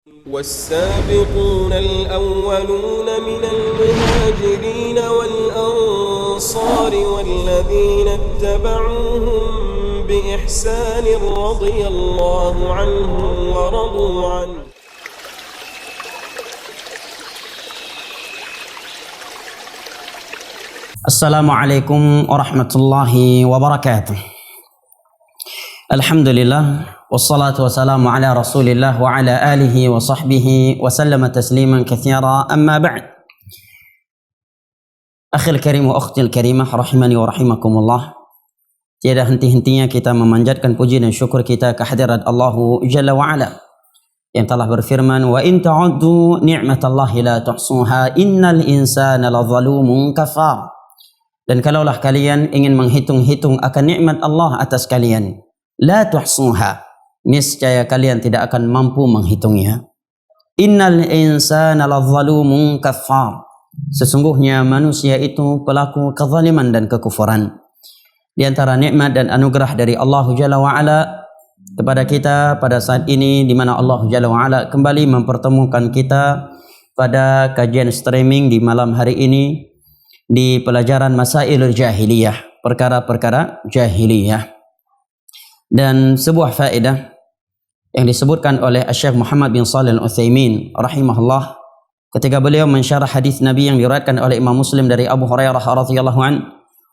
والسابقون الأولون من المهاجرين والأنصار والذين اتبعوهم بإحسان رضي الله عنهم ورضوا عنه. Assalamualaikum warahmatullahi wabarakatuh. Alhamdulillah wassalatu wassalamu ala Rasulillah wa ala alihi wa sahbihi wa sallama tasliman katsira, amma ba'd. Akhil karim wa ukhtil karimah rahimani wa rahimakumullah. Tiada henti-hentinya kita memanjatkan puji dan syukur kita kehadirat Allah Jalla wa ala yang telah berfirman, wa in ta'uddu ni'matallahi la tuhsuha innal insana ladzalumun kafar. Dan kalaulah kalian ingin menghitung-hitung akan nikmat Allah atas kalian, la tuhsuha, niscaya kalian tidak akan mampu menghitungnya. Innal insana ladzalumun kafar. Sesungguhnya manusia itu pelaku kezaliman dan kekufuran. Di antara nikmat dan anugerah dari Allah Jalla wa ala kepada kita pada saat ini, di mana Allah Jalla wa ala kembali mempertemukan kita pada kajian streaming di malam hari ini di pelajaran Masailul Jahiliyah, perkara-perkara jahiliyah. Dan sebuah faedah yang disebutkan oleh Syekh Muhammad bin Shalih Al-Utsaimin rahimahullah ketika beliau mensyarah hadis Nabi yang diriwayatkan oleh Imam Muslim dari Abu Hurairah radhiyallahu an,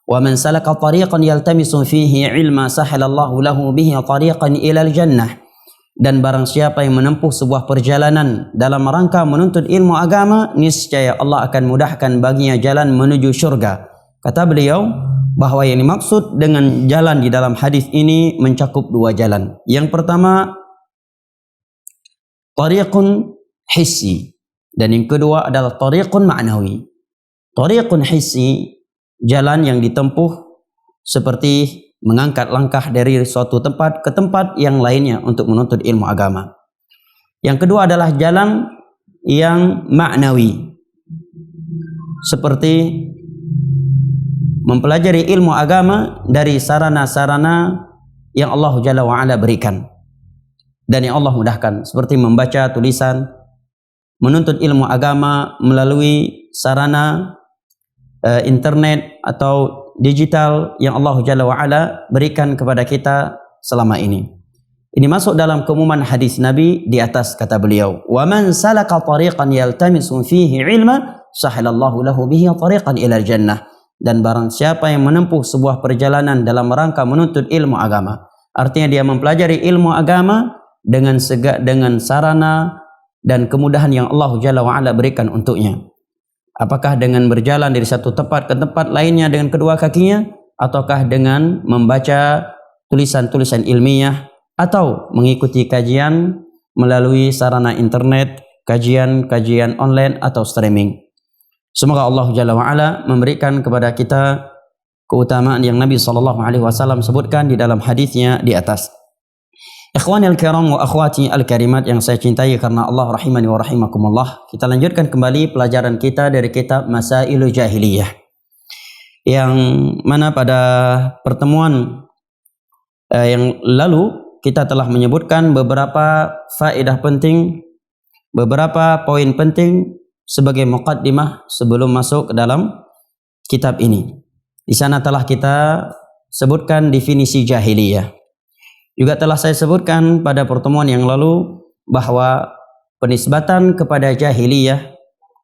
wa man salaka tariqan yaltamisu fihi ilma sahalallahu lahu bihi tariqan ilal jannah. Dan barang siapa yang menempuh sebuah perjalanan dalam rangka menuntut ilmu agama, niscaya Allah akan mudahkan baginya jalan menuju surga. Kata beliau bahwa yang dimaksud dengan jalan di dalam hadis ini mencakup dua jalan. Yang pertama, tariqun hissi, dan yang kedua adalah tariqun ma'nawi. Tariqun hissi, jalan yang ditempuh seperti mengangkat langkah dari suatu tempat ke tempat yang lainnya untuk menuntut ilmu agama. Yang kedua adalah jalan yang ma'nawi, seperti mempelajari ilmu agama dari sarana-sarana yang Allah Jalla wa'ala berikan dan yang Allah mudahkan, seperti membaca tulisan, menuntut ilmu agama melalui sarana internet atau digital yang Allah Jalla wa'ala berikan kepada kita selama ini. Ini masuk dalam keumuman hadis Nabi di atas, kata beliau, wa man salaka tariqan yaltamisu fihi ilma sahalallahu lahu bihi tariqan ilal jannah. Dan barang siapa yang menempuh sebuah perjalanan dalam rangka menuntut ilmu agama, artinya dia mempelajari ilmu agama dengan sarana dan kemudahan yang Allah Jalla wa'ala berikan untuknya. Apakah dengan berjalan dari satu tempat ke tempat lainnya dengan kedua kakinya, ataukah dengan membaca tulisan-tulisan ilmiah, atau mengikuti kajian melalui sarana internet, kajian-kajian online atau streaming. Semoga Allah Jalla wa'ala memberikan kepada kita keutamaan yang Nabi SAW sebutkan di dalam hadisnya di atas. Ikhwani al-kiram wa akhwati al-karimat yang saya cintai karena Allah rahimani wa rahimakumullah, kita lanjutkan kembali pelajaran kita dari kitab Masailul Jahiliyah, yang mana pada pertemuan yang lalu kita telah menyebutkan beberapa faedah penting, beberapa poin penting sebagai muqaddimah sebelum masuk ke dalam kitab ini. Di sana telah kita sebutkan definisi jahiliyah. Juga telah saya sebutkan pada pertemuan yang lalu bahwa penisbatan kepada jahiliyah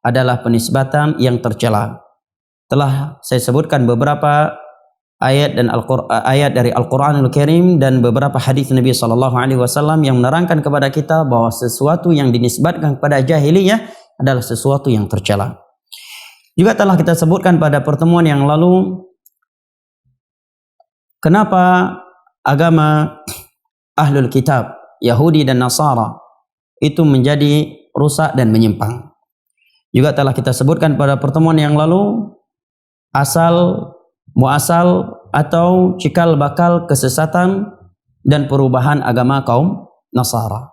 adalah penisbatan yang tercela. Telah saya sebutkan beberapa ayat dari Al-Qur'anul Karim dan beberapa hadis Nabi SAW yang menerangkan kepada kita bahwa sesuatu yang dinisbatkan kepada jahiliyah adalah sesuatu yang tercela. Juga telah kita sebutkan pada pertemuan yang lalu kenapa agama Ahlul Kitab, Yahudi dan Nasara itu menjadi rusak dan menyimpang. Juga telah kita sebutkan pada pertemuan yang lalu muasal atau cikal bakal kesesatan dan perubahan agama kaum Nasara.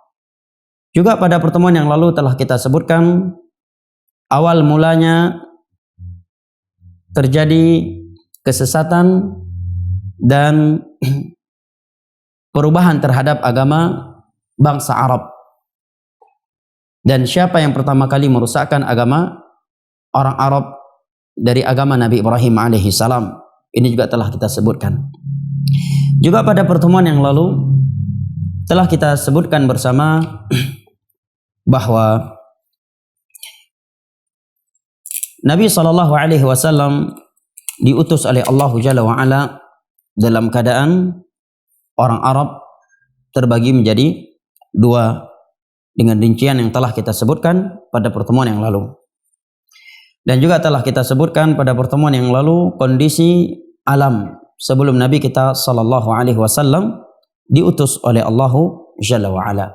Juga pada pertemuan yang lalu telah kita sebutkan awal mulanya terjadi kesesatan dan perubahan terhadap agama bangsa Arab Dan siapa yang pertama kali merusakkan agama orang Arab dari agama Nabi Ibrahim alaihi salam? Ini juga telah kita sebutkan. Juga pada pertemuan yang lalu telah kita sebutkan bersama bahwa Nabi SAW diutus oleh Allah Jalla wa'ala dalam keadaan orang Arab terbagi menjadi dua dengan rincian yang telah kita sebutkan pada pertemuan yang lalu. Dan juga telah kita sebutkan pada pertemuan yang lalu kondisi alam sebelum Nabi kita SAW diutus oleh Allah Jalla wa'ala.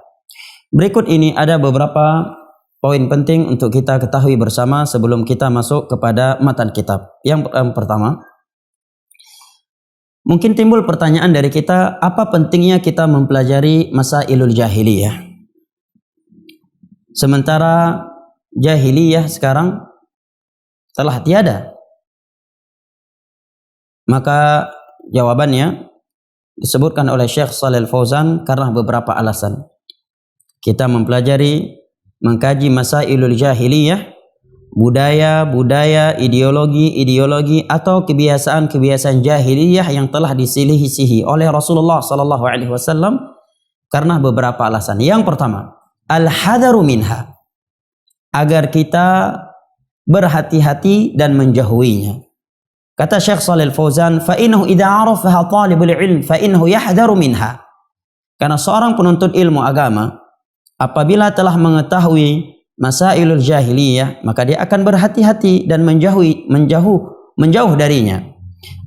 Berikut ini ada beberapa poin penting untuk kita ketahui bersama sebelum kita masuk kepada matan kitab. Yang pertama, mungkin timbul pertanyaan dari kita, apa pentingnya kita mempelajari masailul jahiliyah? Sementara jahiliyah sekarang telah tiada. Maka jawabannya disebutkan oleh Syekh Shalih Al-Fauzan karena beberapa alasan. Kita mempelajari, mengkaji masailul jahiliyah, budaya-budaya, ideologi-ideologi atau kebiasaan-kebiasaan jahiliyah yang telah disilih-silihi oleh Rasulullah SAW karena beberapa alasan. Yang pertama, al-hadaru minha, agar kita berhati-hati dan menjauhinya. Kata Syekh Shalih Al-Fauzan, fa innahu idza arafaha talibul ilm fa innahu yahdharu minha. Karena seorang penuntut ilmu agama apabila telah mengetahui masailul jahiliyah, maka dia akan berhati-hati dan menjauh darinya.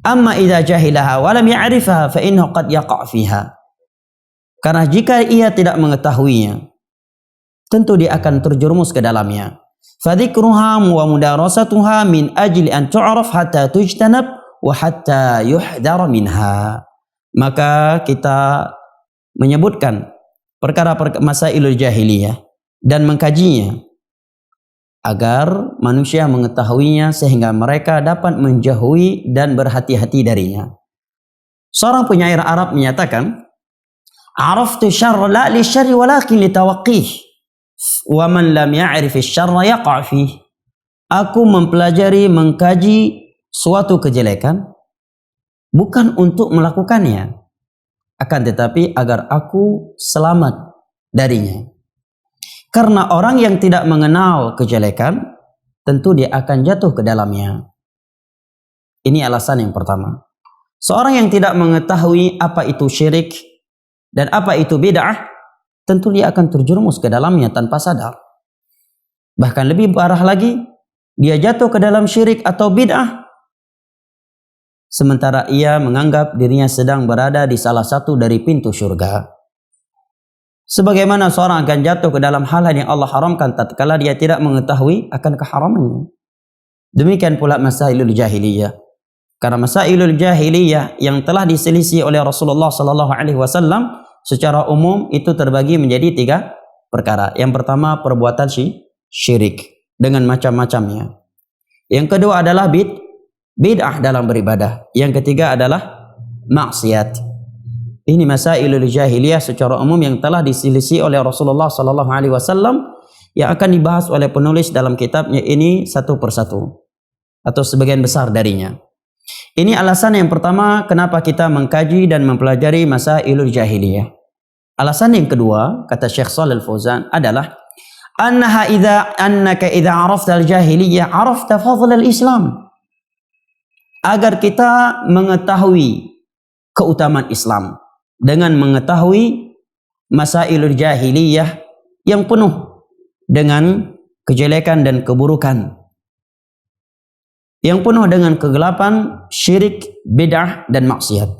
Amma idza jahilaha wa lam ya'rifaha fa innahu qad yaqa' fiha. Karena jika ia tidak mengetahuinya, tentu dia akan terjerumus ke dalamnya. Fadzikruha wa mudarasatuha min ajli an tu'raf hatta tujtanab wa hatta yuhdar minha. Maka kita menyebutkan perkara masailul jahiliyah dan mengkajinya agar manusia mengetahuinya sehingga mereka dapat menjauhi dan berhati-hati darinya. Seorang penyair Arab menyatakan, "Araftu syarra la li syarri walakin li tawaqqih, wa man lam ya'rif asy-syarra yaqa' fih." Aku mempelajari, mengkaji suatu kejelekan bukan untuk melakukannya, akan tetapi agar aku selamat darinya. Karena orang yang tidak mengenal kejelekan, tentu dia akan jatuh ke dalamnya. Ini alasan yang pertama. Seorang yang tidak mengetahui apa itu syirik dan apa itu bid'ah, tentu dia akan terjerumus ke dalamnya tanpa sadar. Bahkan lebih parah lagi, dia jatuh ke dalam syirik atau bid'ah sementara ia menganggap dirinya sedang berada di salah satu dari pintu surga. Sebagaimana seorang akan jatuh ke dalam hal yang Allah haramkan tatkala dia tidak mengetahui akan keharamannya. Demikian pula masailul jahiliyah. Karena masailul jahiliyah yang telah diselisih oleh Rasulullah SAW secara umum itu terbagi menjadi 3 perkara. Yang pertama, perbuatan syirik dengan macam-macamnya. Yang kedua adalah bid'ah dalam beribadah. Yang ketiga adalah maksiat. Ini masailul jahiliyah secara umum yang telah diselisih oleh Rasulullah SAW yang akan dibahas oleh penulis dalam kitabnya ini satu persatu atau sebagian besar darinya. Ini alasan yang pertama kenapa kita mengkaji dan mempelajari masailul jahiliyah. Alasan yang kedua, kata Syekh Shalih Al-Fauzan adalah annaka idza arafta al-jahiliyah arafta fadl al-Islam. Agar kita mengetahui keutamaan Islam dengan mengetahui masailul jahiliyah yang penuh dengan kejelekan dan keburukan, yang penuh dengan kegelapan, syirik, bid'ah dan maksiat.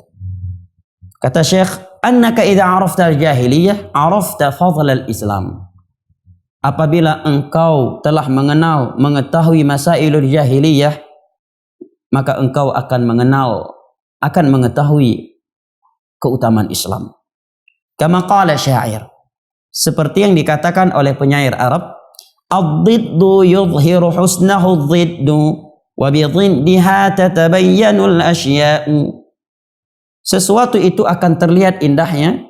Kata Syekh, annaka idza arafta al-jahiliyah arafta fadl al-Islam. Apabila engkau telah mengetahui masailul jahiliyah, maka engkau akan mengetahui keutamaan Islam. Kama qala syair, seperti yang dikatakan oleh penyair Arab, ad-diddu yudhiru husnahu ad-diddu wa bidhiddiha tatabayyanu al-asya'u. Sesuatu itu akan terlihat indahnya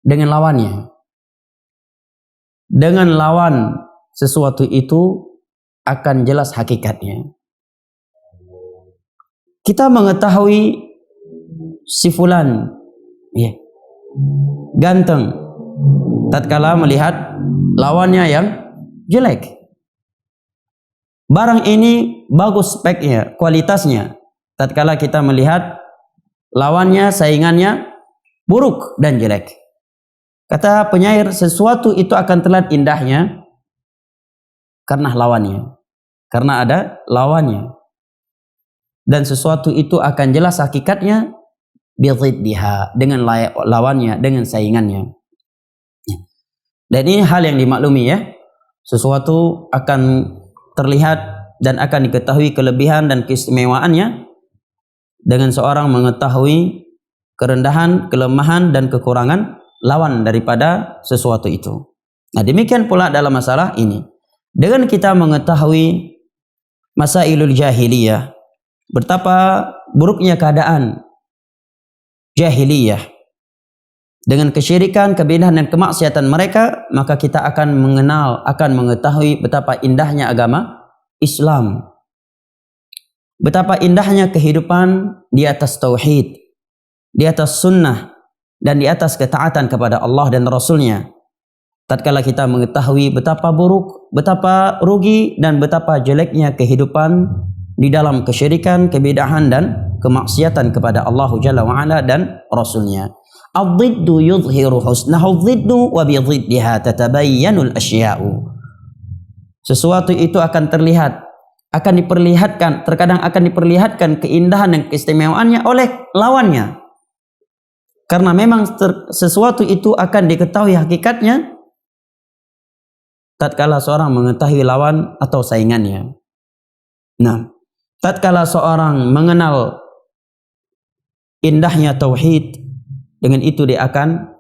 dengan lawannya. dengan lawan sesuatu itu akan jelas hakikatnya. Kita mengetahui si fulan ganteng tatkala melihat lawannya yang jelek. Barang ini bagus speknya, kualitasnya, tatkala kita melihat lawannya, saingannya buruk dan jelek. Kata penyair, sesuatu itu akan terlihat indahnya karena lawannya, karena ada lawannya. Dan sesuatu itu akan jelas hakikatnya bidziddiha, dengan lawannya, dengan saingannya. Dan ini hal yang dimaklumi ya. Sesuatu akan terlihat dan akan diketahui kelebihan dan keistimewaannya dengan seorang mengetahui kerendahan, kelemahan dan kekurangan lawan daripada sesuatu itu. Nah, demikian pula dalam masalah ini. Dengan kita mengetahui masailul jahiliyah, betapa buruknya keadaan jahiliyah dengan kesyirikan, kebidahan dan kemaksiatan mereka, maka kita akan mengenal, akan mengetahui betapa indahnya agama Islam. Betapa indahnya kehidupan di atas tauhid, di atas sunnah, dan di atas ketaatan kepada Allah dan Rasulnya. Tatkala kita mengetahui betapa buruk, betapa rugi, dan betapa jeleknya kehidupan di dalam kesyirikan, kebidahan, dan kemaksiatan kepada Allah Jalla wa'ala dan Rasulnya. Ad-dhiddu yudhiru husnahu ad-dhiddu wa bidhiddiha tatabayyanul asya'u. Sesuatu itu akan terlihat, akan diperlihatkan, terkadang akan diperlihatkan keindahan dan keistimewaannya oleh lawannya. Karena memang sesuatu itu akan diketahui hakikatnya tatkala seorang mengetahui lawan atau saingannya. Nah, tatkala seorang mengenal indahnya tauhid, dengan itu dia akan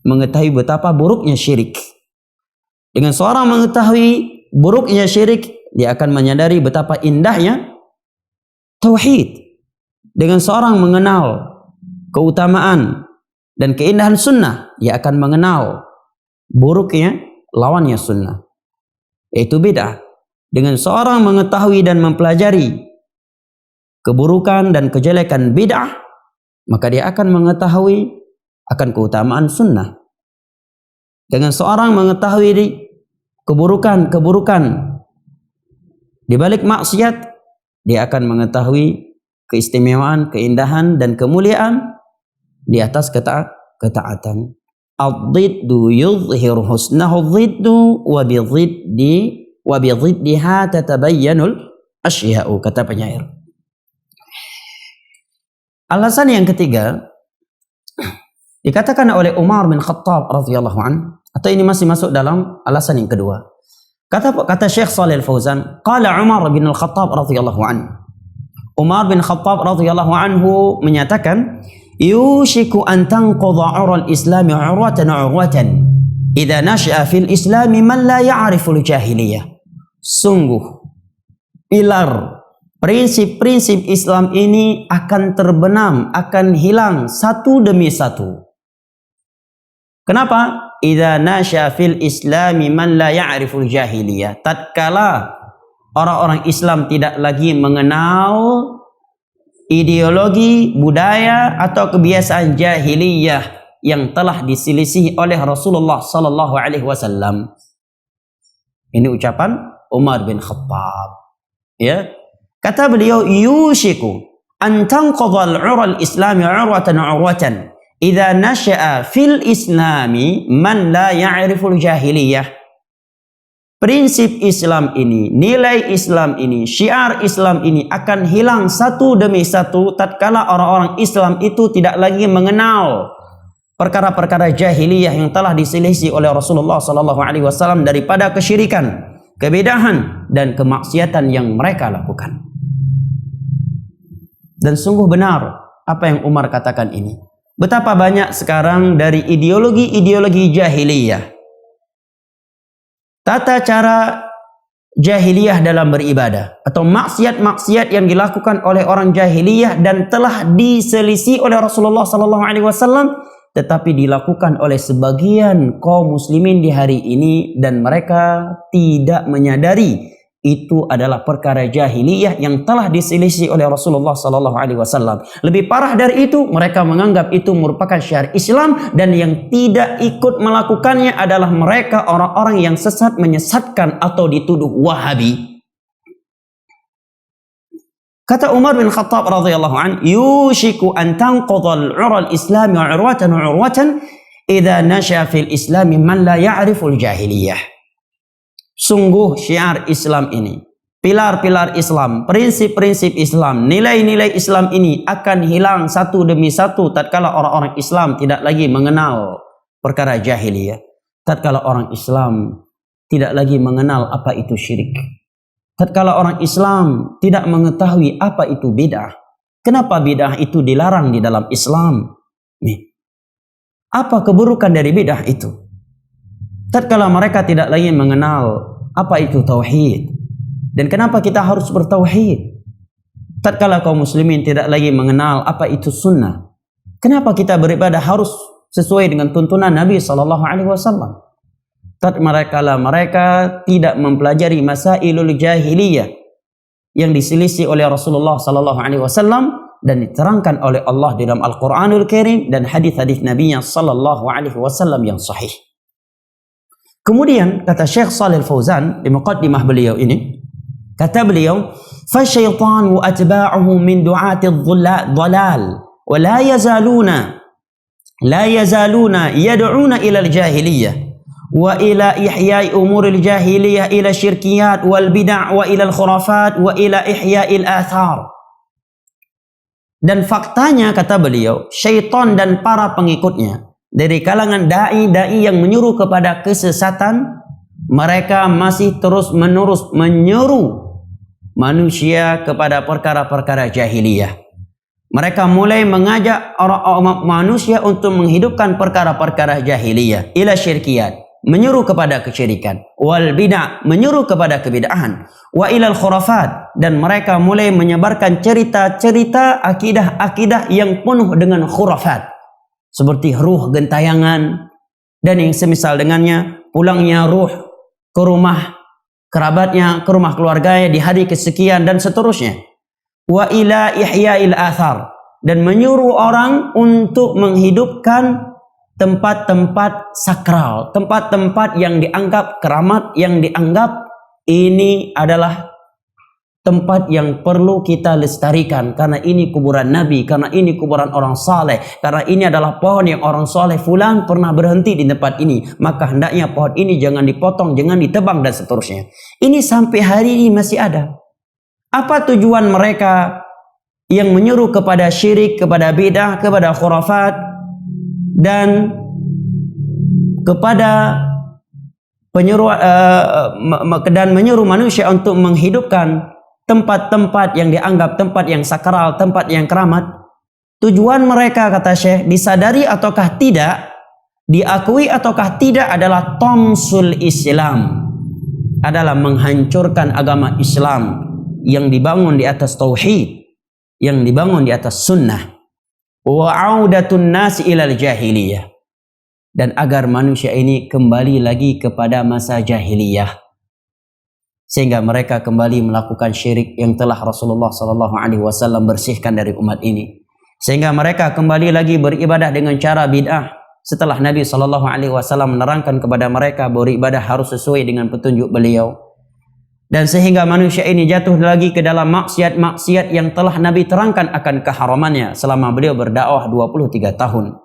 mengetahui betapa buruknya syirik. Dengan seorang mengetahui buruknya syirik, dia akan menyadari betapa indahnya tauhid. Dengan seorang mengenal keutamaan dan keindahan sunnah, dia akan mengenal buruknya lawannya sunnah, yaitu bid'ah. Dengan seorang mengetahui dan mempelajari keburukan dan kejelekan bid'ah, maka dia akan mengetahui akan keutamaan sunnah. Dengan seorang mengetahui keburukan di balik maksiat, dia akan mengetahui keistimewaan, keindahan dan kemuliaan di atas ketaatan. Ad-dhiddu yudhiru husnahu ad-dhiddu wa bidhiddiha tatabayyanul asya'u, kata penyair. Alasan yang ketiga dikatakan oleh Umar bin Khattab radhiyallahu an, atau ini masih masuk dalam alasan yang kedua. Kata Syekh Shalih Al-Fauzan, qala Umar bin Khattab radhiyallahu an. Umar bin Khattab radhiyallahu anhu menyatakan, yushiku an tanqudha 'ural islami 'urwatan idza nasha'a fil islami man la ya'riful jahiliyah. Sungguh pilar prinsip-prinsip Islam ini akan terbenam, akan hilang satu demi satu. Kenapa? Idza nasya fil islami man la ya'riful jahiliyah. Tatkala orang-orang Islam tidak lagi mengenal ideologi, budaya atau kebiasaan jahiliyah yang telah diselisihi oleh Rasulullah sallallahu alaihi wasallam. Ini ucapan Umar bin Khattab. Ya. Kata beliau, yushiku an tanqadha al-'ura al-islami 'urwatan idza nasha'a fil islami man la ya'riful jahiliyah. Prinsip Islam ini, nilai Islam ini, syiar Islam ini akan hilang satu demi satu tatkala orang-orang Islam itu tidak lagi mengenal perkara-perkara jahiliyah yang telah diselisih oleh Rasulullah sallallahu alaihi wasallam daripada kesyirikan, kebidahan dan kemaksiatan yang mereka lakukan. Dan sungguh benar apa yang Umar katakan ini. Betapa banyak sekarang dari ideologi-ideologi jahiliyah, tata cara jahiliyah dalam beribadah, atau maksiat-maksiat yang dilakukan oleh orang jahiliyah dan telah diselisih oleh Rasulullah sallallahu alaihi wasallam, tetapi dilakukan oleh sebagian kaum muslimin di hari ini dan mereka tidak menyadari itu adalah perkara jahiliyah yang telah diselisih oleh Rasulullah sallallahu alaihi wasallam. Lebih parah dari itu, mereka menganggap itu merupakan syiar Islam dan yang tidak ikut melakukannya adalah mereka orang-orang yang sesat, menyesatkan atau dituduh Wahabi. Kata Umar bin Khattab radhiyallahu an, "Yushiku an tanqudha al-'ura al-islami 'urwatan idza nasha fil islami man la ya'rifu al-jahiliyah." Sungguh syiar Islam ini, pilar-pilar Islam, prinsip-prinsip Islam, nilai-nilai Islam ini akan hilang satu demi satu tatkala orang-orang Islam tidak lagi mengenal perkara jahiliyah. Tatkala orang Islam tidak lagi mengenal apa itu syirik. Tatkala orang Islam tidak mengetahui apa itu bid'ah. Kenapa bid'ah itu dilarang di dalam Islam? Nih. Apa keburukan dari bid'ah itu? Tatkala mereka tidak lagi mengenal apa itu tauhid. Dan kenapa kita harus bertauhid? Tatkala kaum muslimin tidak lagi mengenal apa itu sunnah. Kenapa kita beribadah harus sesuai dengan tuntunan Nabi SAW? Tatkala mereka tidak mempelajari masailul jahiliyah yang diselisih oleh Rasulullah SAW dan diterangkan oleh Allah di dalam Al-Quranul Karim dan hadis-hadis Nabi-Nya SAW yang sahih. Kemudian kata Syekh Shalih Al-Fauzan di muqaddimah beliau ini, kata beliau, "Fasyaitan wa atba'uhu min du'ati ad-dhalal wa la yazaluna yad'una ila al-jahiliyah wa ila ihya'i umuril jahiliyah ila syirkiyat wal bid'ah wa ila al-khurafat wa ila ihya'il athar." Dan faktanya kata beliau, syaitan dan para pengikutnya dari kalangan dai-dai yang menyuruh kepada kesesatan, mereka masih terus-menerus menyuruh manusia kepada perkara-perkara jahiliyah. Mereka mulai mengajak orang manusia untuk menghidupkan perkara-perkara jahiliyah, ila syirkiyat, menyuruh kepada kesyirikan, wal bid'ah, menyuruh kepada kebid'ahan, wa ilal khurafat, dan mereka mulai menyebarkan cerita-cerita akidah-akidah yang penuh dengan khurafat, seperti ruh gentayangan dan yang semisal dengannya, pulangnya ruh ke rumah kerabatnya, ke rumah keluarganya di hari kesekian dan seterusnya. Wa ila ihya'il athar, dan menyuruh orang untuk menghidupkan tempat-tempat sakral, tempat-tempat yang dianggap keramat, yang dianggap ini adalah tempat yang perlu kita lestarikan karena ini kuburan Nabi, karena ini kuburan orang saleh, karena ini adalah pohon yang orang saleh fulan pernah berhenti di tempat ini, maka hendaknya pohon ini jangan dipotong, jangan ditebang dan seterusnya. Ini sampai hari ini masih ada. Apa tujuan mereka yang menyuruh kepada syirik, kepada bid'ah, kepada khurafat dan kepada dan menyuruh manusia untuk menghidupkan tempat-tempat yang dianggap tempat yang sakral, tempat yang keramat? Tujuan mereka, kata Syekh, disadari ataukah tidak, diakui ataukah tidak, adalah tamsul Islam, adalah menghancurkan agama Islam yang dibangun di atas tauhid, yang dibangun di atas sunnah, wa audatun nasi ilal jahiliyah, dan agar manusia ini kembali lagi kepada masa jahiliyah, sehingga mereka kembali melakukan syirik yang telah Rasulullah SAW bersihkan dari umat ini, sehingga mereka kembali lagi beribadah dengan cara bid'ah setelah Nabi SAW menerangkan kepada mereka beribadah harus sesuai dengan petunjuk beliau. Dan sehingga manusia ini jatuh lagi ke dalam maksiat-maksiat yang telah Nabi terangkan akan keharamannya selama beliau berdakwah 23 tahun.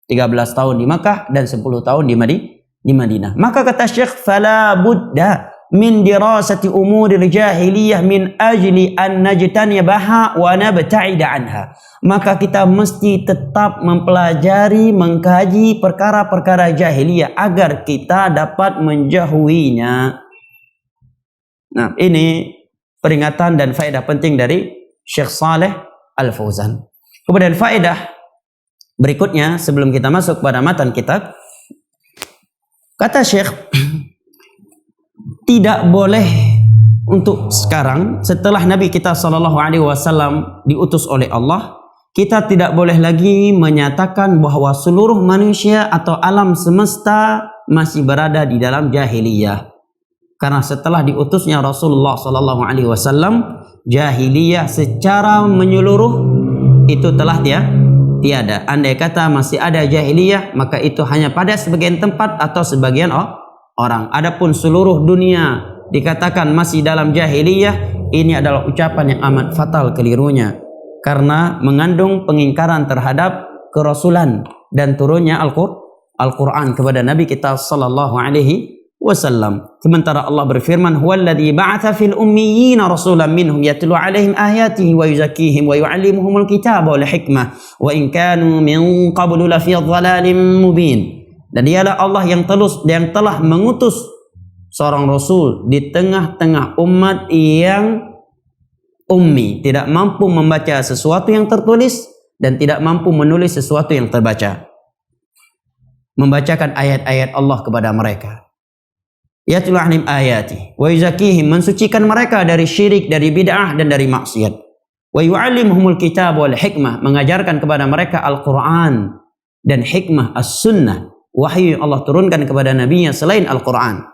13 tahun di Makkah dan 10 tahun di Madinah. Maka kata Syekh, fala budda min dirasati umuril jahiliyah min ajli an najtanibaha wa nabta'ida anha. Maka kita mesti tetap mempelajari, mengkaji perkara-perkara jahiliyah agar kita dapat menjauhinya. Nah, ini peringatan dan faedah penting dari Syekh Shalih Al-Fauzan. Kemudian faedah berikutnya sebelum kita masuk pada matan kitab, kata Syekh, tidak boleh untuk sekarang setelah Nabi kita SAW diutus oleh Allah, kita tidak boleh lagi menyatakan bahwa seluruh manusia atau alam semesta masih berada di dalam jahiliyah. Karena setelah diutusnya Rasulullah sallallahu alaihi wasallam, jahiliyah secara menyeluruh itu telah tiada. Andai kata masih ada jahiliyah, maka itu hanya pada sebagian tempat atau sebagian orang. Adapun seluruh dunia dikatakan masih dalam jahiliyah, ini adalah ucapan yang amat fatal kelirunya, karena mengandung pengingkaran terhadap kerasulan dan turunnya Al-Quran kepada Nabi kita sallallahu alaihi wasallam. Sementara Allah berfirman, huwallazi ba'atha fil ummiyina rasulan minhum yatlu alaihim ayatihi wa yuzakkihim wa yu'allimuhumul kitaba wal hikmah wa in kanu min qablu lafi dhalalin mubin. Dan dialah Allah yang telah mengutus seorang rasul di tengah-tengah umat yang ummi, tidak mampu membaca sesuatu yang tertulis dan tidak mampu menulis sesuatu yang terbaca. Membacakan ayat-ayat Allah kepada mereka. Yatlu alaihim ayati wa yuzakkihim, mensucikan mereka dari syirik, dari bid'ah dan dari maksiat. Wa yu'allimuhumul kitab wal hikmah, mengajarkan kepada mereka Al-Quran dan hikmah as-sunnah, wahyu yang Allah turunkan kepada nabinya selain Al-Quran.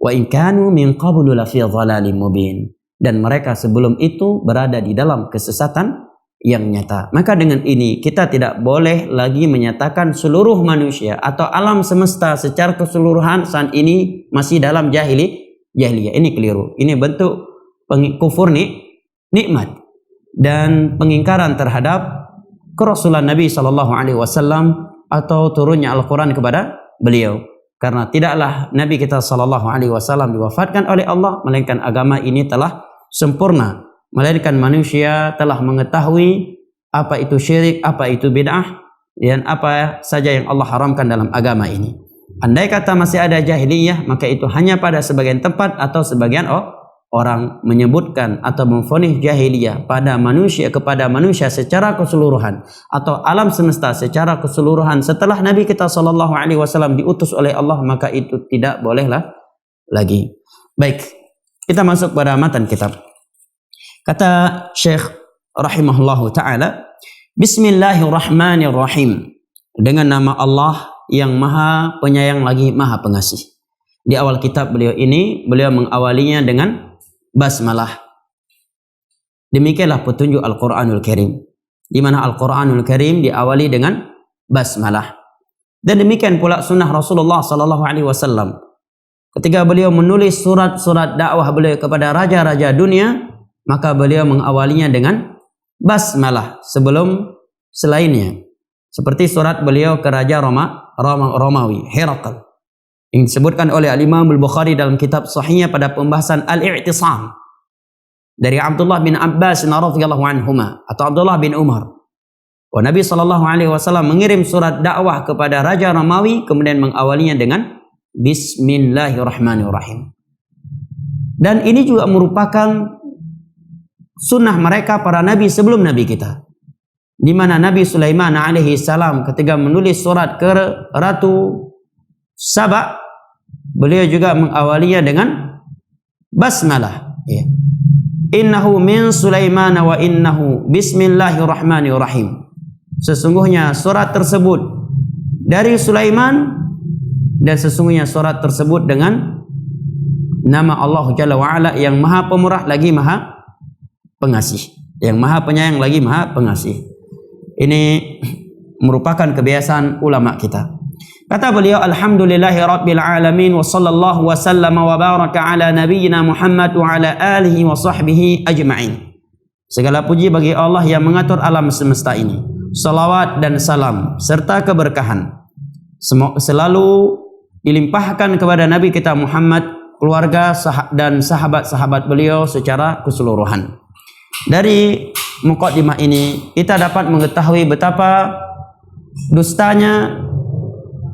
Wa in kanu min qablu lafi dhalalin mubin, dan mereka sebelum itu berada di dalam kesesatan yang nyata. Maka dengan ini kita tidak boleh lagi menyatakan seluruh manusia atau alam semesta secara keseluruhan saat ini masih dalam jahiliyah. Ini keliru. Ini bentuk kufur nikmat dan pengingkaran terhadap kerasulan Nabi sallallahu alaihi wasallam atau turunnya Al-Quran kepada beliau. Karena tidaklah Nabi kita sallallahu alaihi wasallam diwafatkan oleh Allah, melainkan agama ini telah sempurna. Melainkan manusia telah mengetahui apa itu syirik, apa itu bid'ah, dan apa saja yang Allah haramkan dalam agama ini. Andai kata masih ada jahiliyah, maka itu hanya pada sebagian tempat atau sebagian orang menyebutkan atau memvonis jahiliyah pada manusia kepada manusia secara keseluruhan atau alam semesta secara keseluruhan setelah Nabi kita sallallahu alaihi wasallam diutus oleh Allah, maka itu tidak bolehlah lagi. Baik, kita masuk pada matan kitab. Kata Syekh rahimahullahu ta'ala, Bismillahirrahmanirrahim, dengan nama Allah yang maha penyayang lagi maha pengasih. Di awal kitab beliau ini, beliau mengawalinya dengan basmalah. Demikianlah petunjuk Al-Quranul Karim, di mana Al-Quranul Karim diawali dengan basmalah. Dan demikian pula sunnah Rasulullah sallallahu alaihi wasallam. Ketika beliau menulis surat-surat dakwah beliau kepada raja-raja dunia, maka beliau mengawalinya dengan basmalah sebelum selainnya. Seperti surat beliau ke Raja Romawi, Herakl, yang disebutkan oleh Al-Imam Al-Bukhari dalam kitab sahihnya pada pembahasan Al-I'tisam dari Abdullah bin Abbas radhiyallahu anhuma atau Abdullah bin Umar. Nabi sallallahu alaihi wasallam mengirim surat dakwah kepada Raja Romawi, kemudian mengawalinya dengan Bismillahirrahmanirrahim. Dan ini juga merupakan sunnah mereka para nabi sebelum nabi kita, di mana Nabi Sulaiman alaihi salam ketika menulis surat ke Ratu Saba, beliau juga mengawalinya dengan basmalah. Innahu min Sulaiman wa innahu bismillahirrahmanirrahim. Sesungguhnya surat tersebut dari Sulaiman dan sesungguhnya surat tersebut dengan nama Allah Jalla wa'ala yang maha pemurah lagi maha pengasih, yang maha penyayang lagi maha pengasih. Ini merupakan kebiasaan ulama kita. Kata beliau, alhamdulillahi rabbil alamin wa sallallahu wa sallama wa baraka ala nabiyyina Muhammad wa ala alihi wa sahbihi ajma'in. Segala puji bagi Allah yang mengatur alam semesta ini. Salawat dan salam serta keberkahan selalu dilimpahkan kepada Nabi kita Muhammad, keluarga dan sahabat-sahabat beliau secara keseluruhan. Dari muqaddimah ini kita dapat mengetahui betapa dustanya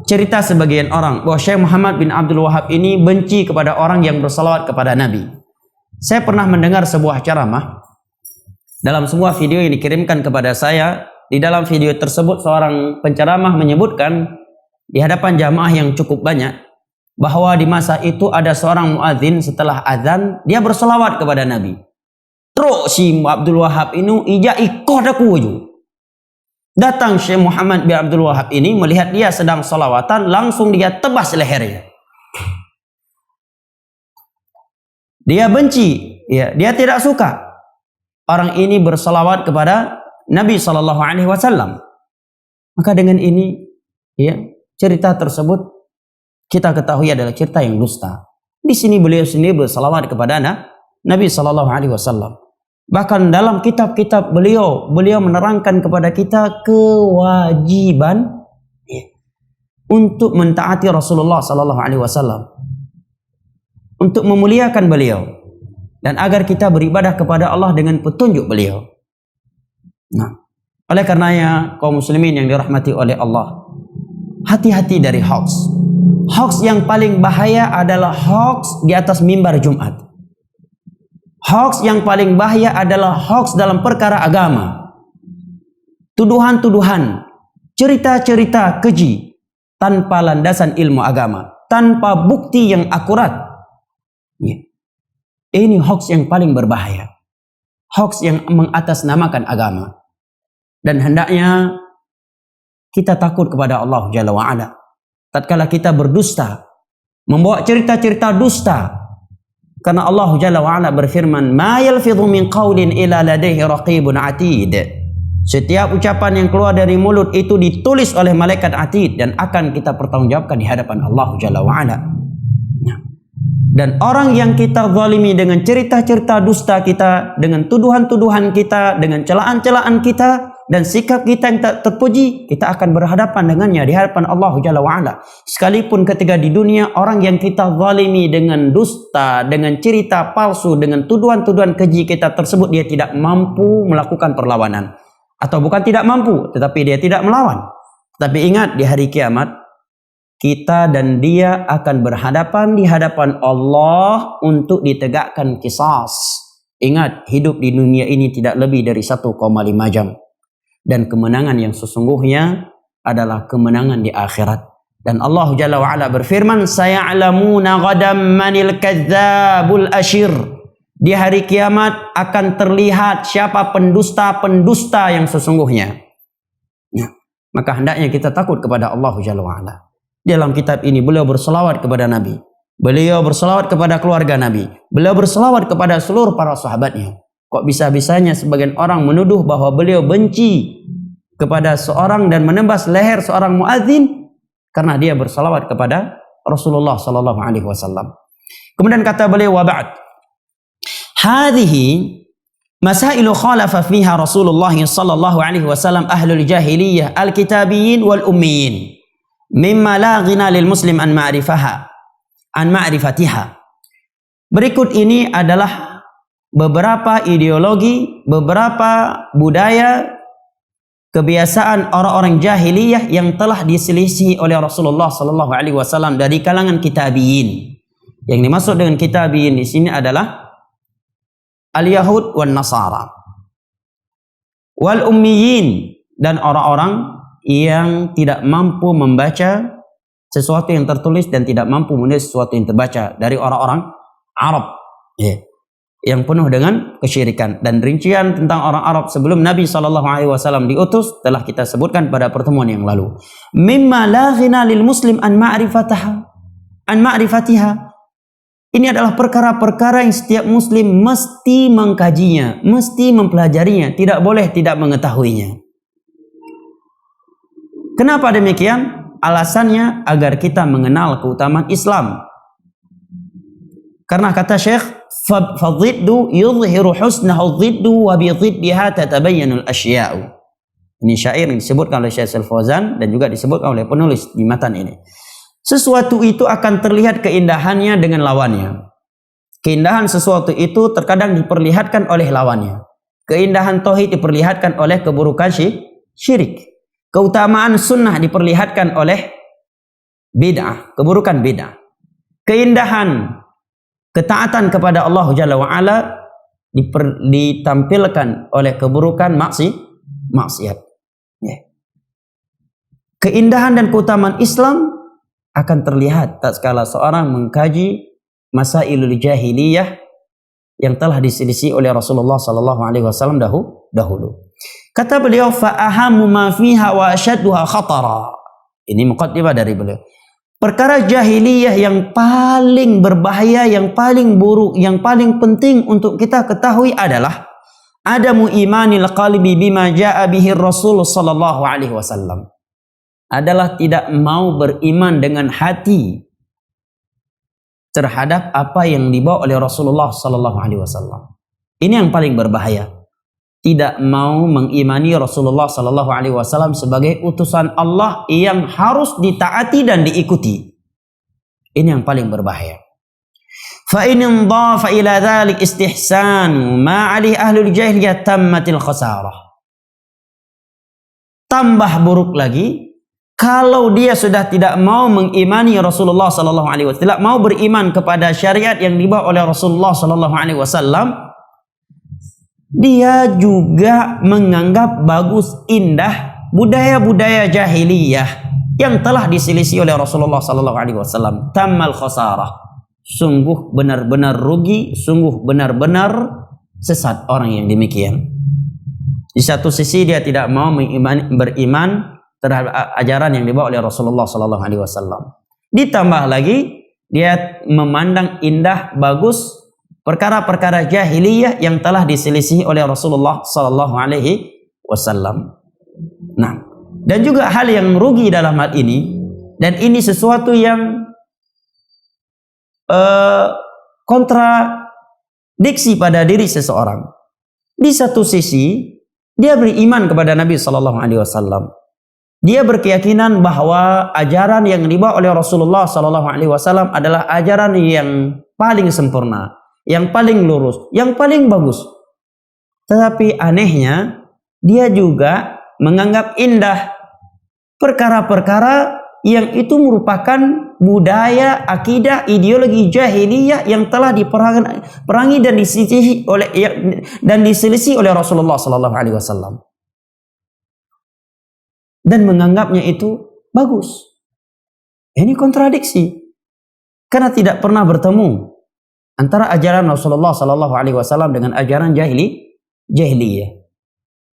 cerita sebagian orang bahwa Syekh Muhammad bin Abdul Wahab ini benci kepada orang yang bersalawat kepada Nabi. Saya pernah mendengar sebuah ceramah dalam sebuah video yang dikirimkan kepada saya. Di dalam video tersebut seorang penceramah menyebutkan di hadapan jamaah yang cukup banyak bahwa di masa itu ada seorang muadzin setelah azan dia berselawat kepada Nabi. teruk si Abdul Wahab ini ijak ikoh daku je. Datang Syekh Muhammad bin Abdul Wahab ini melihat dia sedang salawatan, langsung dia tebas lehernya. Dia benci, ya, dia tidak suka orang ini bersalawat kepada Nabi sallallahu alaihi wasallam. Maka dengan ini, ya, cerita tersebut kita ketahui adalah cerita yang dusta. Di sini beliau sendiri bersalawat kepada Nabi sallallahu alaihi wasallam. Bahkan dalam kitab-kitab beliau menerangkan kepada kita kewajiban, ya, untuk mentaati Rasulullah sallallahu alaihi wasallam, untuk memuliakan beliau, dan agar kita beribadah kepada Allah dengan petunjuk beliau. Nah, oleh karenanya kaum muslimin yang dirahmati oleh Allah, hati-hati dari hoax. Hoax yang paling bahaya adalah hoax di atas mimbar Jumat. Hoax yang paling bahaya adalah hoax dalam perkara agama. Tuduhan-tuduhan, cerita-cerita keji tanpa landasan ilmu agama, tanpa bukti yang akurat. Ini hoax yang paling berbahaya. Hoax yang mengatasnamakan agama. Dan hendaknya kita takut kepada Allah Jalla wa'ala. Tatkala kita berdusta, membawa cerita-cerita dusta. Karena Allah Jalla wa'ala berfirman, "Ma yalfidhu min qawlin illa ladaihi raqibun atid." Setiap ucapan yang keluar dari mulut itu ditulis oleh malaikat atid dan akan kita pertanggungjawabkan di hadapan Allah Jalla wa'ala. Nah, dan orang yang kita zalimi dengan cerita-cerita dusta kita, dengan tuduhan-tuduhan kita, dengan celaan-celaan kita, dan sikap kita yang tak terpuji, kita akan berhadapan dengannya di hadapan Allah Jalla wa'ala. Sekalipun ketika di dunia orang yang kita zalimi dengan dusta, dengan cerita palsu, dengan tuduhan-tuduhan keji kita tersebut, dia tidak mampu melakukan perlawanan. Atau bukan tidak mampu, tetapi dia tidak melawan. Tapi ingat, di hari kiamat kita dan dia akan berhadapan di hadapan Allah untuk ditegakkan qisas. Ingat, hidup di dunia ini tidak lebih dari 1,5 jam. Dan kemenangan yang sesungguhnya adalah kemenangan di akhirat. Dan Allah Jalla wa'ala berfirman, "Saya'lamuna ghadam manil kadzdzabul asyir." Di hari kiamat akan terlihat siapa pendusta-pendusta yang sesungguhnya. Ya, maka hendaknya kita takut kepada Allah Jalla wa'ala. Dalam kitab ini beliau berselawat kepada Nabi. Beliau berselawat kepada keluarga Nabi. Beliau berselawat kepada seluruh para sahabatnya. Kok bisa-bisanya sebagian orang menuduh bahwa beliau benci kepada seorang dan menembas leher seorang muadzin karena dia bersalawat kepada Rasulullah sallallahu alaihi wasallam. Kemudian kata beliau, wa ba'd. Hadhihi masailu khalafa fiha Rasulullah sallallahu alaihi wasallam ahlul jahiliyah al-kitabiyyin wal ummiyin mimma la ghina lil muslim an ma'rifatiha. Berikut ini adalah beberapa ideologi, beberapa budaya, kebiasaan orang-orang jahiliyah yang telah diselisihi oleh Rasulullah sallallahu alaihi wasallam dari kalangan kitabiyin. Yang dimaksud dengan kitabiyin di sini adalah al-Yahud wan Nasara. Wal ummiyin, dan orang-orang yang tidak mampu membaca sesuatu yang tertulis dan tidak mampu menulis sesuatu yang terbaca dari orang-orang Arab. Yang penuh dengan kesyirikan. Dan rincian tentang orang Arab sebelum Nabi SAW diutus telah kita sebutkan pada pertemuan yang lalu. Mimma la ghina lil muslim an ma'rifatiha. Ini adalah perkara-perkara yang setiap muslim mesti mengkajinya, mesti mempelajarinya, tidak boleh tidak mengetahuinya. Kenapa demikian? Alasannya agar kita mengenal keutamaan Islam. Karena kata Syekh, fadziddu yudhiru husnahu dziddu wa bi dziddiha tatabayyanul asya'u. Ini syair yang disebutkan oleh Syekh Al-Fauzan dan juga disebutkan oleh penulis di matan ini. Sesuatu itu akan terlihat keindahannya dengan lawannya. Keindahan sesuatu itu terkadang diperlihatkan oleh lawannya. Keindahan tauhid diperlihatkan oleh keburukan syirik. Keutamaan sunnah diperlihatkan oleh bid'ah, keburukan bid'ah. Keindahan ketaatan kepada Allah Jalla wa'ala ditampilkan oleh keburukan maksiat. Keindahan dan keutamaan Islam akan terlihat tatkala seorang mengkaji masailul jahiliyah yang telah diselisih oleh Rasulullah sallallahu alaihi wasallam dahulu. Kata beliau, fa ahammu ma fiha wa ashadduha khatara. Ini muqaddimah dari beliau. Perkara jahiliyah yang paling berbahaya, yang paling buruk, yang paling penting untuk kita ketahui adalah adamu imanil qalbi bima jaa bihi Rasul sallallahu alaihi wasallam. Adalah tidak mau beriman dengan hati terhadap apa yang dibawa oleh Rasulullah sallallahu alaihi wasallam. Ini yang paling berbahaya. Tidak mau mengimani Rasulullah sallallahu alaihi wasallam sebagai utusan Allah yang harus ditaati dan diikuti. Ini yang paling berbahaya. Fa in dhafa ila dzalik istihsan ma alaihi ahlul jahiliyah tammatil khasarah. Tambah buruk lagi, kalau dia sudah tidak mau mengimani Rasulullah sallallahu alaihi wasallam, tidak mau beriman kepada syariat yang dibawa oleh Rasulullah sallallahu alaihi wasallam, dia juga menganggap bagus, indah budaya-budaya jahiliyah yang telah diselisih oleh Rasulullah sallallahu alaihi wasallam. Tammal khasarah. Sungguh benar-benar rugi, sungguh benar-benar sesat orang yang demikian. Di satu sisi dia tidak mau beriman terhadap ajaran yang dibawa oleh Rasulullah sallallahu alaihi wasallam. Ditambah lagi dia memandang indah, bagus perkara-perkara jahiliyah yang telah diselisih oleh Rasulullah sallallahu alaihi wasallam. Nah, dan juga hal yang rugi dalam hal ini, dan ini sesuatu yang kontradiksi pada diri seseorang. Di satu sisi dia beriman kepada Nabi sallallahu alaihi wasallam. Dia berkeyakinan bahwa ajaran yang dibawa oleh Rasulullah sallallahu alaihi wasallam adalah ajaran yang paling sempurna, yang paling lurus, yang paling bagus. Tetapi anehnya, dia juga menganggap indah perkara-perkara yang itu merupakan budaya, akidah, ideologi jahiliyah yang telah diperangi dan diselisih oleh Rasulullah sallallahu alaihi wasallam. Dan menganggapnya itu bagus. Ini kontradiksi. Karena tidak pernah bertemu antara ajaran Rasulullah sallallahu alaihi wasallam dengan ajaran jahiliyah.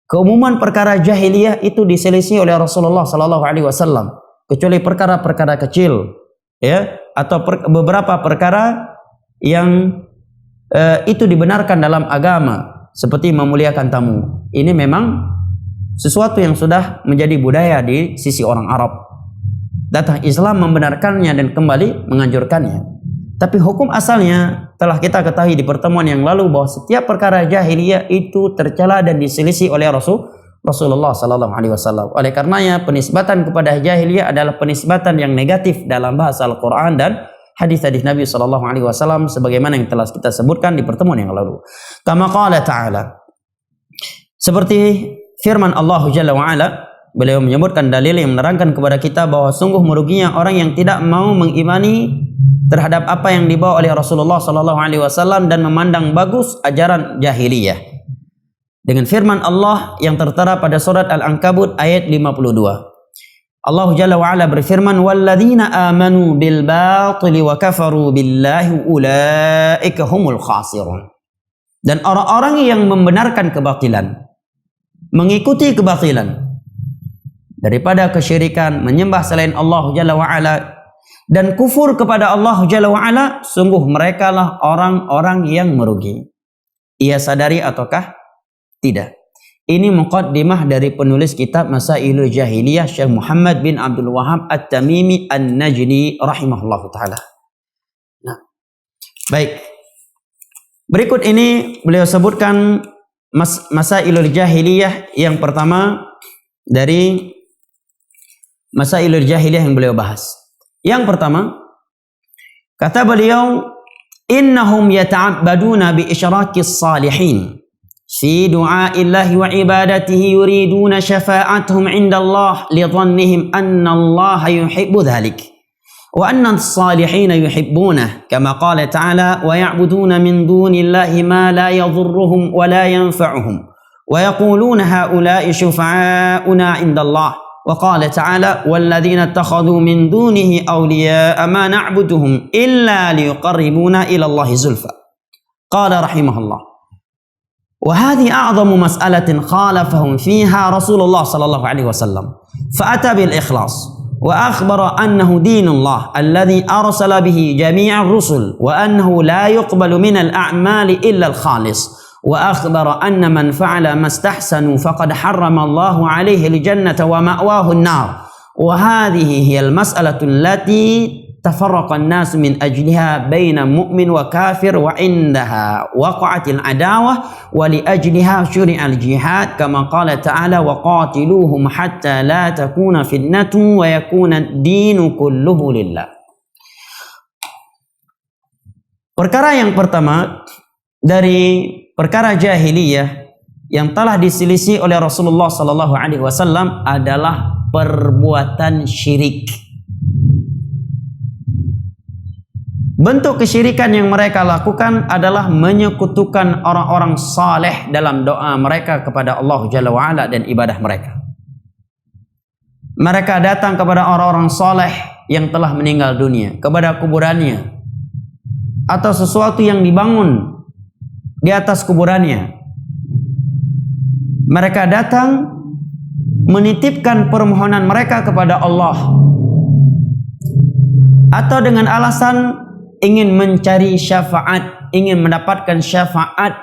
Keumuman perkara jahiliyah itu diselisih oleh Rasulullah sallallahu alaihi wasallam, kecuali perkara-perkara kecil, ya, atau beberapa perkara yang itu dibenarkan dalam agama, seperti memuliakan tamu. Ini memang sesuatu yang sudah menjadi budaya di sisi orang Arab. Datang Islam membenarkannya dan kembali menganjurkannya. Tapi hukum asalnya telah kita ketahui di pertemuan yang lalu bahwa setiap perkara jahiliyah itu tercela dan diselisih oleh Rasulullah sallallahu alaihi wasallam. Oleh karenanya penisbatan kepada jahiliyah adalah penisbatan yang negatif dalam bahasa Al-Qur'an dan hadis-hadis Nabi sallallahu alaihi wasallam sebagaimana yang telah kita sebutkan di pertemuan yang lalu. Kama qala ta'ala. Seperti firman Allah Jalla wa Ala, beliau menyebutkan dalil yang menerangkan kepada kita bahwa sungguh meruginya orang yang tidak mau mengimani terhadap apa yang dibawa oleh Rasulullah sallallahu alaihi wasallam dan memandang bagus ajaran jahiliyah. Dengan firman Allah yang tertera pada surat Al-Ankabut ayat 52. Allah Jalla wa Ala berfirman, "Walladzina amanu bil batili wa kafaru billahi ulaika humul khasirun." Dan orang-orang yang membenarkan kebatilan, mengikuti kebatilan daripada kesyirikan, menyembah selain Allah Jalla wa Ala, dan kufur kepada Allah Jalla wa Ala, sungguh mereka lah orang-orang yang merugi. Ia sadari ataukah tidak? Ini muqaddimah dari penulis kitab Masailul Jahiliyah, Syekh Muhammad bin Abdul Wahhab At-Tamimi An-Najdi rahimahullahu taala. Nah, baik. Berikut ini beliau sebutkan Masailul Jahiliyah yang pertama dari Masailul Jahiliyah yang beliau bahas. Yang pertama, kata beliau, innahum yata'abbaduna bi isyrakis salihin fi du'aillahi wa ibadatihi yuriduna syafa'atuhum 'inda Allah li dhannihim anna Allah yuhibbu dhalik wa anna as-salihin yuhibbunah kama qala ta'ala wa ya'buduna min dunillahi ma la yadhurruhum wa la yanfa'uhum wa yaquluna ha'ula'i syufa'auna 'inda Allah. وقال تعالى والذين اتخذوا من دونه أولياء ما نعبدهم إلا ليقربونا إلى الله زلفى Qala rahimahullah. Wa hadhi a'zamu mas'alatin khalafahum fiha Rasulullah sallallahu alaihi wasallam. Fa'ata bil ikhlas wa akhbara annahu dinullah alladhi arsala bihi jami'ar rusul wa annahu la yuqbalu minal a'mali illa al-khalis. Wa akhbara anna man fa'ala mastahsanu faqad harrama Allahu alaihi al-jannata wa ma'wahu an-nar. Wa hadhihi hiya al-mas'alatu allati tafarraqa an-nas min ajliha baina mu'min wa kafir wa indaha waqa'atil adawah wa li ajliha syuri'al jihad kama qala ta'ala wa qatiluhum hatta la takuna fitnatun wa yakuna ad-dinu kulluhu lillah. Perkara yang pertama dari perkara jahiliyah yang telah diselisih oleh Rasulullah sallallahu alaihi wasallam adalah perbuatan syirik. Bentuk kesyirikan yang mereka lakukan adalah menyekutukan orang-orang saleh dalam doa mereka kepada Allah Jalla wa'ala dan ibadah mereka. Mereka datang kepada orang-orang saleh yang telah meninggal dunia, kepada kuburannya, atau sesuatu yang dibangun di atas kuburannya. Mereka datang menitipkan permohonan mereka kepada Allah, atau dengan alasan ingin mencari syafaat, ingin mendapatkan syafaat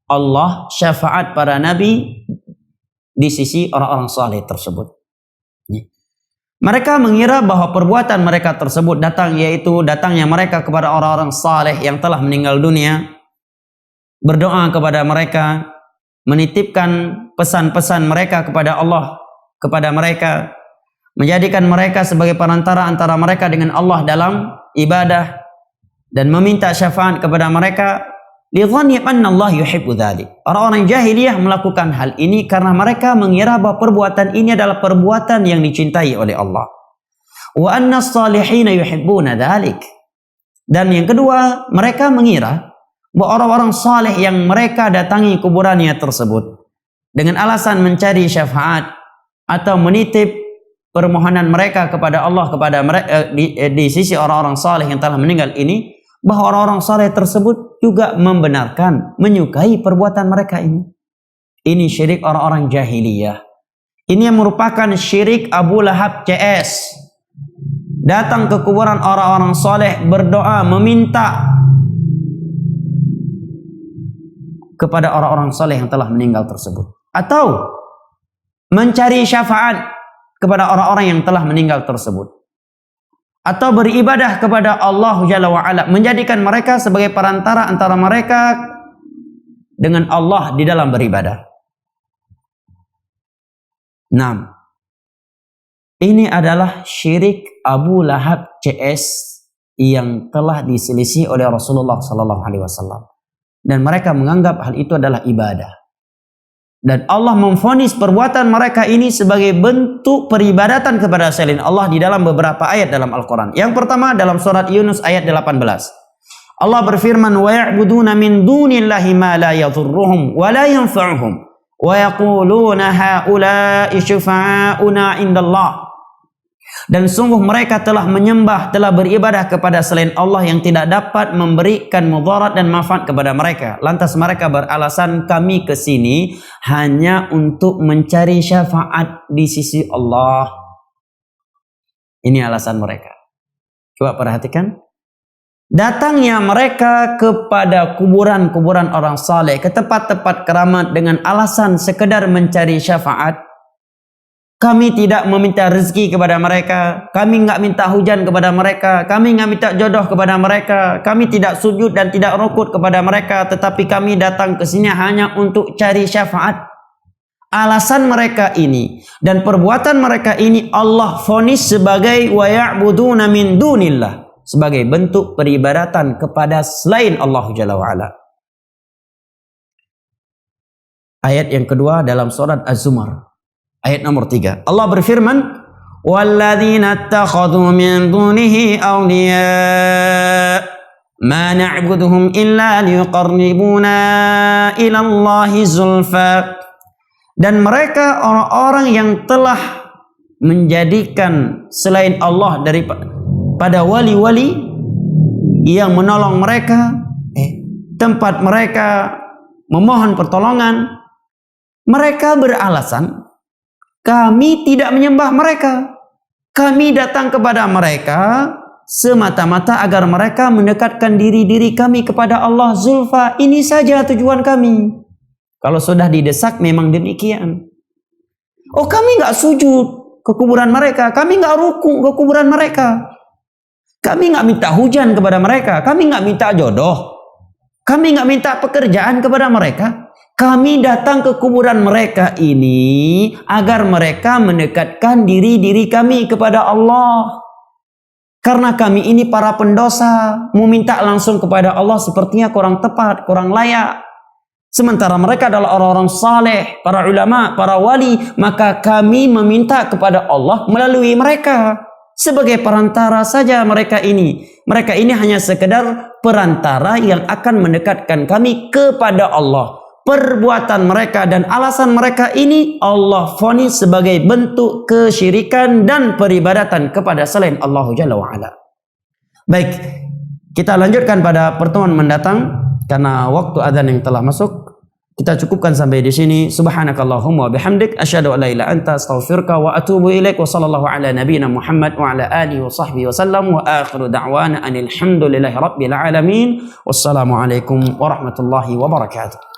Allah, syafaat para nabi di sisi orang-orang saleh tersebut. Mereka mengira bahwa perbuatan mereka tersebut datangnya mereka kepada orang-orang saleh yang telah meninggal dunia, berdoa kepada mereka, menitipkan pesan-pesan mereka kepada Allah, kepada mereka, menjadikan mereka sebagai perantara antara mereka dengan Allah dalam ibadah, dan meminta syafaat kepada mereka. Lidhanni anna Allah yuhibbu dzalik. Orang-orang jahiliyah melakukan hal ini karena mereka mengira bahwa perbuatan ini adalah perbuatan yang dicintai oleh Allah. Wa anna as-salihina yuhibbuna dzalik. Dan yang kedua, mereka mengira bahwa orang-orang saleh yang mereka datangi kuburannya tersebut dengan alasan mencari syafaat atau menitip permohonan mereka kepada Allah, kepada mereka di sisi orang-orang saleh yang telah meninggal ini, bahwa orang-orang saleh tersebut juga membenarkan, menyukai perbuatan mereka ini. Ini syirik orang-orang jahiliyah. Ini yang merupakan syirik Abu Lahab CS. Datang ke kuburan orang-orang saleh, berdoa, meminta kepada orang-orang saleh yang telah meninggal tersebut, atau mencari syafaat kepada orang-orang yang telah meninggal tersebut, atau beribadah kepada Allah Jalla wa'ala, menjadikan mereka sebagai perantara antara mereka dengan Allah di dalam beribadah. Nah, ini adalah syirik Abu Lahab CS yang telah diselisih oleh Rasulullah sallallahu alaihi wasallam, dan mereka menganggap hal itu adalah ibadah. Dan Allah memvonis perbuatan mereka ini sebagai bentuk peribadatan kepada selain Allah di dalam beberapa ayat dalam Al-Quran. Yang pertama dalam surat Yunus ayat 18. Allah berfirman, wa ya'buduna min dunillahi ma la yadhurruhum wa la yanfa'uhum wa yaquluna haula'i syufa'auna indallah. Dan sungguh mereka telah menyembah, telah beribadah kepada selain Allah yang tidak dapat memberikan mudarat dan manfaat kepada mereka. Lantas mereka beralasan, kami ke sini hanya untuk mencari syafaat di sisi Allah. Ini alasan mereka. Coba perhatikan. Datangnya mereka kepada kuburan-kuburan orang saleh, ke tempat-tempat keramat dengan alasan sekedar mencari syafaat. Kami tidak meminta rezeki kepada mereka, kami enggak minta hujan kepada mereka, kami enggak minta jodoh kepada mereka, kami tidak sujud dan tidak rukuk kepada mereka, tetapi kami datang ke sini hanya untuk cari syafaat. Alasan mereka ini dan perbuatan mereka ini Allah vonis sebagai wa ya'buduna min dunillah, sebagai bentuk peribadatan kepada selain Allah Jalla wa'ala. Ayat yang kedua dalam surat Az-Zumar. Ayat nomor 3. Allah berfirman, "Walladzina ittakhadhu min dunihi awliya ma na'buduhum illa liyuqarribuna ila Allahi zulfa." Dan mereka orang-orang yang telah menjadikan selain Allah daripada wali-wali yang menolong mereka, tempat mereka memohon pertolongan, mereka beralasan, kami tidak menyembah mereka. Kami datang kepada mereka semata-mata agar mereka mendekatkan diri kami kepada Allah zulfa. Ini saja tujuan kami. Kalau sudah didesak memang demikian. Oh, kami nggak sujud ke kuburan mereka, kami nggak ruku ke kuburan mereka, kami nggak minta hujan kepada mereka, kami nggak minta jodoh, kami nggak minta pekerjaan kepada mereka. Kami datang ke kuburan mereka ini agar mereka mendekatkan diri kami kepada Allah. Karena kami ini para pendosa, mau minta langsung kepada Allah sepertinya kurang tepat, kurang layak. Sementara mereka adalah orang-orang saleh, para ulama, para wali, maka kami meminta kepada Allah melalui mereka. Sebagai perantara saja mereka ini. Mereka ini hanya sekedar perantara yang akan mendekatkan kami kepada Allah. Perbuatan mereka dan alasan mereka ini Allah vonis sebagai bentuk kesyirikan dan peribadatan kepada selain Allah Jalla wa'ala. Baik, kita lanjutkan pada pertemuan mendatang karena waktu adzan yang telah masuk. Kita cukupkan sampai di sini. Subhanakallahumma wa bihamdik asyhadu an la ilaha illa anta astaghfiruka wa atubu ilaik. Wa sallallahu ala nabiyyina Muhammad wa ala alihi wa sahbihi wa sallam wa akhiru da'wana anil hamdulillahi rabbil alamin. Wassalamu alaikum warahmatullahi wabarakatuh.